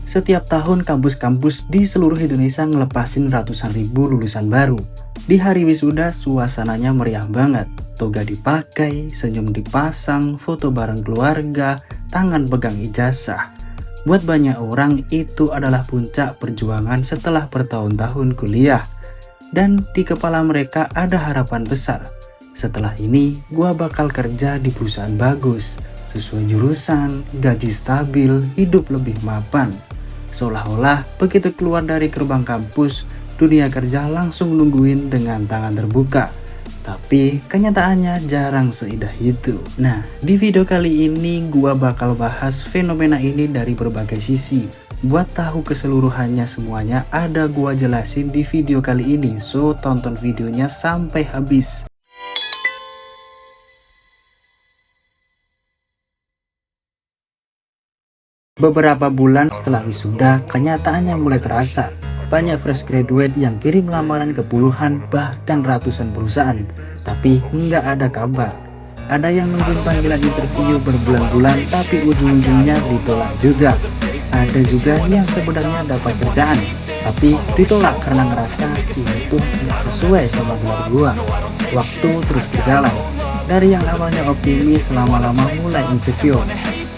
Setiap tahun kampus-kampus di seluruh Indonesia ngelepasin ratusan ribu lulusan baru. Di hari wisuda suasananya meriah banget. Toga dipakai, senyum dipasang, foto bareng keluarga, tangan pegang ijazah. Buat banyak orang itu adalah puncak perjuangan setelah bertahun-tahun kuliah. Dan di kepala mereka ada harapan besar. Setelah ini gua bakal kerja di perusahaan bagus, sesuai jurusan, gaji stabil, hidup lebih mapan. Seolah-olah begitu keluar dari gerbang kampus, dunia kerja langsung nungguin dengan tangan terbuka. Tapi kenyataannya jarang seindah itu. Nah, di video kali ini gua bakal bahas fenomena ini dari berbagai sisi. Buat tahu keseluruhannya semuanya ada gua jelasin di video kali ini. So, tonton videonya sampai habis. Beberapa bulan setelah wisuda, kenyataannya mulai terasa. Banyak fresh graduate yang kirim lamaran ke puluhan bahkan ratusan perusahaan, tapi nggak ada kabar. Ada yang nungguin panggilan interview berbulan-bulan, tapi ujung-ujungnya ditolak juga. Ada juga yang sebenarnya dapat kerjaan, tapi ditolak karena ngerasa ini tuh nggak sesuai sama gelar gua. Waktu terus berjalan. Dari yang awalnya optimis, lama-lama mulai insecure.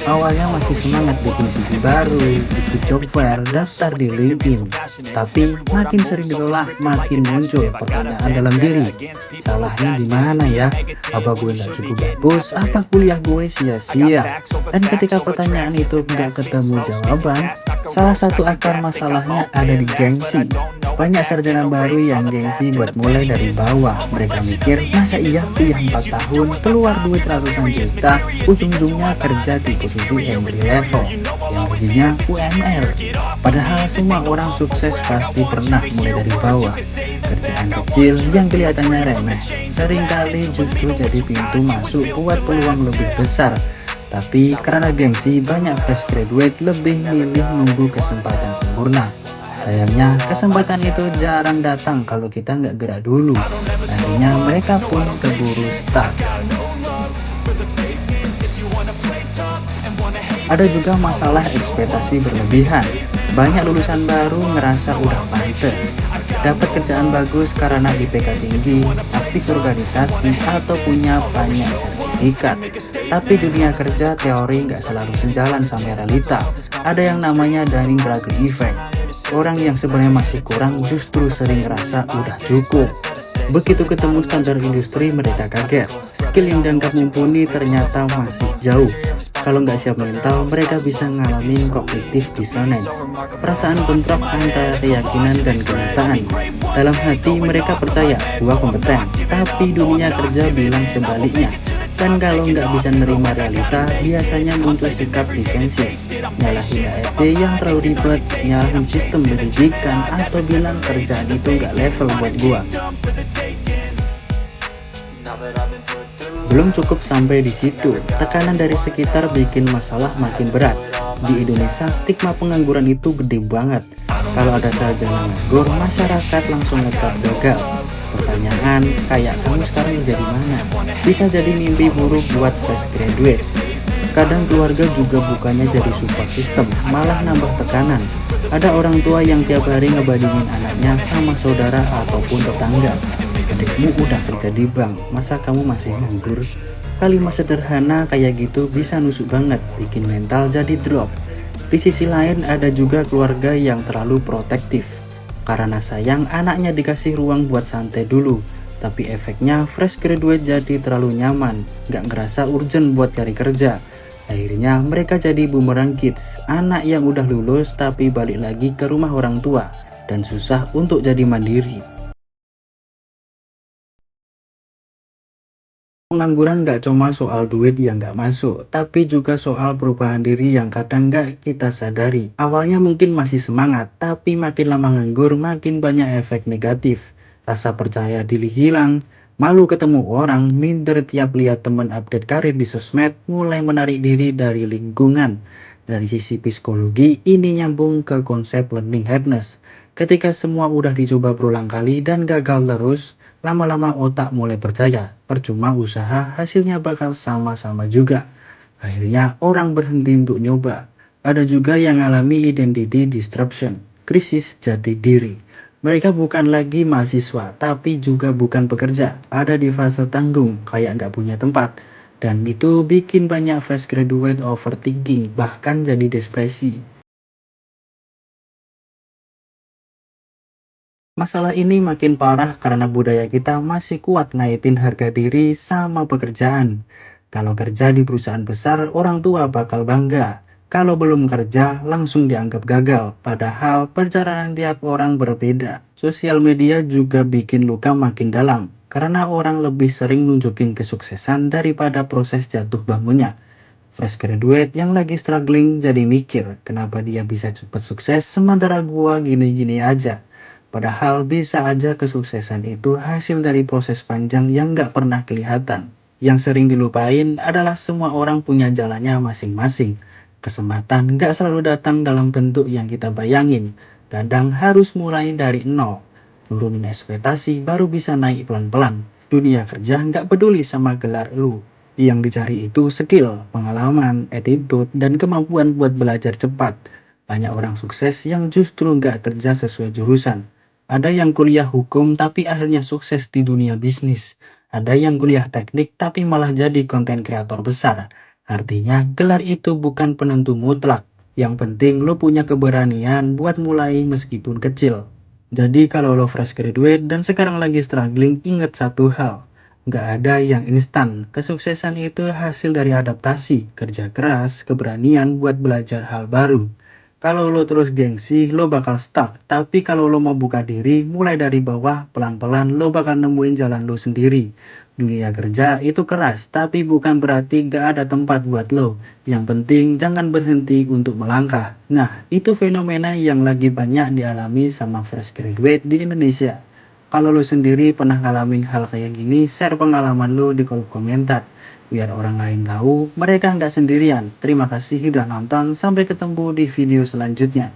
Awalnya masih semangat bikin CV baru, ikut job fair, daftar di LinkedIn. Tapi makin sering ditolak, makin muncul pertanyaan dalam diri. Salahnya di mana ya? Apa gue nggak cukup bagus? Apa kuliah gue sia-sia? Dan ketika pertanyaan itu nggak ketemu jawaban, salah satu akar masalahnya ada di gengsi. Banyak sarjana baru yang gengsi buat mulai dari bawah. Mereka mikir, masa iya kuliah 4 tahun, keluar duit ratusan juta, ujung-ujungnya kerja di posisi entry level yang gajinya UMR. Padahal semua orang sukses pasti pernah mulai dari bawah. Kerjaan kecil yang kelihatannya remeh seringkali justru jadi pintu masuk buat peluang lebih besar. Tapi karena gengsi, banyak fresh graduate lebih milih nunggu kesempatan sempurna. Sayangnya kesempatan itu jarang datang kalau kita nggak gerak dulu. Akhirnya mereka pun keburu stuck. Ada juga masalah ekspektasi berlebihan. Banyak lulusan baru ngerasa udah pantes dapat kerjaan bagus karena IPK tinggi, aktif organisasi, atau punya banyak sertifikat. Tapi dunia kerja teori nggak selalu sejalan sama realita. Ada yang namanya Dunning-Kruger effect. Orang yang sebenarnya masih kurang justru sering ngerasa udah cukup. Begitu ketemu standar industri, mereka kaget. Skill yang dianggap mumpuni ternyata masih jauh. Kalau nggak siap mental, mereka bisa ngalamin cognitive dissonance. Perasaan bentrok antara keyakinan dan kenyataan. Dalam hati mereka percaya gua kompeten, tapi dunia kerja bilang sebaliknya. Dan kalau nggak bisa nerima realita, biasanya muncul sikap defensif, nyalahin HRD yang terlalu ribet, nyalahin sistem pendidikan, atau bilang kerjaan itu nggak level buat gua. Belum cukup sampai di situ, tekanan dari sekitar bikin masalah makin berat. Di Indonesia, stigma pengangguran itu gede banget. Kalau ada sarjana nganggur, masyarakat langsung ngecap gagal. Pertanyaan kayak kamu sekarang jadi mana? Bisa jadi mimpi buruk buat fresh graduate. Kadang keluarga juga bukannya jadi support system, malah nambah tekanan. Ada orang tua yang tiap hari ngebandingin anaknya sama saudara ataupun tetangga. Adikmu udah kerja di bank, masa kamu masih nganggur? Kalimat sederhana kayak gitu bisa nusuk banget, bikin mental jadi drop. Di sisi lain ada juga keluarga yang terlalu protektif. Karena sayang anaknya dikasih ruang buat santai dulu. Tapi efeknya fresh graduate jadi terlalu nyaman, gak ngerasa urgent buat cari kerja. Akhirnya mereka jadi boomerang kids, anak yang udah lulus tapi balik lagi ke rumah orang tua dan susah untuk jadi mandiri. Pengangguran gak cuma soal duit yang gak masuk, tapi juga soal perubahan diri yang kadang gak kita sadari. Awalnya mungkin masih semangat, tapi makin lama nganggur makin banyak efek negatif. Rasa percaya diri hilang, malu ketemu orang, minder tiap lihat temen update karir di sosmed, mulai menarik diri dari lingkungan. Dari sisi psikologi, ini nyambung ke konsep learning happiness. Ketika semua udah dicoba berulang kali dan gagal terus, lama-lama otak mulai percaya, percuma usaha hasilnya bakal sama-sama juga. Akhirnya orang berhenti untuk nyoba. Ada juga yang alami identity disruption, krisis jati diri. Mereka bukan lagi mahasiswa, tapi juga bukan pekerja. Ada di fase tanggung, kayak nggak punya tempat. Dan itu bikin banyak fresh graduate overthinking, bahkan jadi depresi. Masalah ini makin parah karena budaya kita masih kuat ngaitin harga diri sama pekerjaan. Kalau kerja di perusahaan besar, orang tua bakal bangga. Kalau belum kerja, langsung dianggap gagal. Padahal perjalanan tiap orang berbeda. Sosial media juga bikin luka makin dalam. Karena orang lebih sering nunjukin kesuksesan daripada proses jatuh bangunnya. Fresh graduate yang lagi struggling jadi mikir kenapa dia bisa cepet sukses sementara gua gini-gini aja. Padahal bisa aja kesuksesan itu hasil dari proses panjang yang nggak pernah kelihatan. Yang sering dilupain adalah semua orang punya jalannya masing-masing. Kesempatan nggak selalu datang dalam bentuk yang kita bayangin. Kadang harus mulai dari nol. Nurunin ekspektasi baru bisa naik pelan-pelan. Dunia kerja nggak peduli sama gelar lu. Yang dicari itu skill, pengalaman, attitude, dan kemampuan buat belajar cepat. Banyak orang sukses yang justru nggak kerja sesuai jurusan. Ada yang kuliah hukum tapi akhirnya sukses di dunia bisnis. Ada yang kuliah teknik tapi malah jadi konten kreator besar. Artinya gelar itu bukan penentu mutlak. Yang penting lo punya keberanian buat mulai meskipun kecil. Jadi kalau lo fresh graduate dan sekarang lagi struggling, ingat satu hal. Nggak ada yang instan. Kesuksesan itu hasil dari adaptasi, kerja keras, keberanian buat belajar hal baru. Kalau lo terus gengsi, lo bakal stuck. Tapi kalau lo mau buka diri, mulai dari bawah, pelan-pelan lo bakal nemuin jalan lo sendiri. Dunia kerja itu keras, tapi bukan berarti gak ada tempat buat lo. Yang penting jangan berhenti untuk melangkah. Nah, itu fenomena yang lagi banyak dialami sama fresh graduate di Indonesia. Kalau lu sendiri pernah ngalamin hal kayak gini, share pengalaman lu di kolom komentar. Biar orang lain tahu mereka nggak sendirian. Terima kasih udah nonton, sampai ketemu di video selanjutnya.